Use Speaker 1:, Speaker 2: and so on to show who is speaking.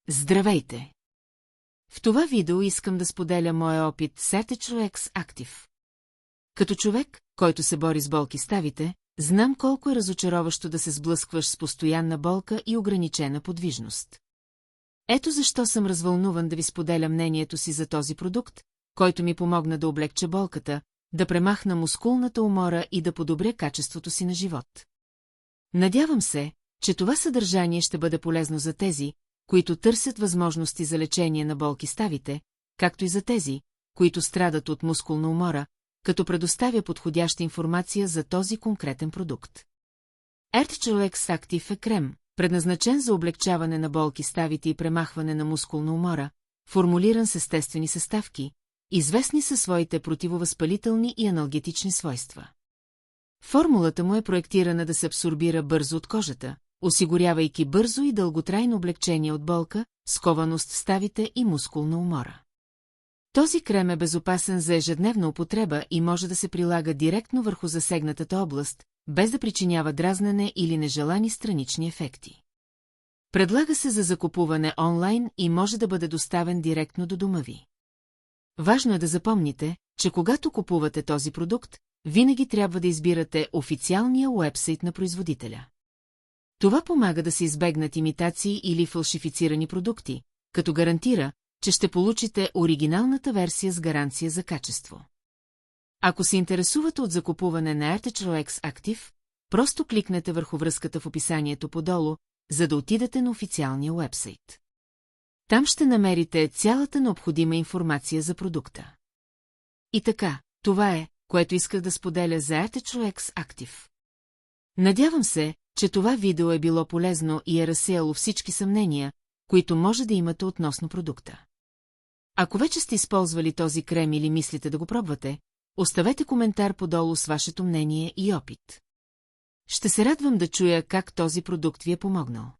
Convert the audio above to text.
Speaker 1: Здравейте! В това видео искам да споделя моя опит с RTHOX Active. Като човек, който се бори с болки ставите, знам колко е разочароващо да се сблъскваш с постоянна болка и ограничена подвижност. Ето защо съм развълнуван да ви споделя мнението си за този продукт, който ми помогна да облегча болката, да премахна мускулната умора и да подобря качеството си на живот. Надявам се, че това съдържание ще бъде полезно за тези, които търсят възможности за лечение на болки ставите, както и за тези, които страдат от мускулна умора, като предоставя подходяща информация за този конкретен продукт. RTHOX Active е крем, предназначен за облегчаване на болки ставите и премахване на мускулна умора, формулиран с естествени съставки, известни със своите противовъзпалителни и аналгетични свойства. Формулата му е проектирана да се абсорбира бързо от кожата, осигурявайки бързо и дълготрайно облегчение от болка, скованост в ставите и мускулна умора. Този крем е безопасен за ежедневна употреба и може да се прилага директно върху засегнатата област, без да причинява дразнене или нежелани странични ефекти. Предлага се за закупуване онлайн и може да бъде доставен директно до дома ви. Важно е да запомните, че когато купувате този продукт, винаги трябва да избирате официалния уебсайт на производителя. Това помага да се избегнат имитации или фалшифицирани продукти, като гарантира, че ще получите оригиналната версия с гаранция за качество. Ако се интересувате от закупуване на RTHOX Active, просто кликнете върху връзката в описанието подолу, за да отидете на официалния уебсайт. Там ще намерите цялата необходима информация за продукта. И така, това е, което исках да споделя за RTHOX Active. Надявам се, че това видео е било полезно и е разсеяло всички съмнения, които може да имате относно продукта. Ако вече сте използвали този крем или мислите да го пробвате, оставете коментар подолу с вашето мнение и опит. Ще се радвам да чуя как този продукт ви е помогнал.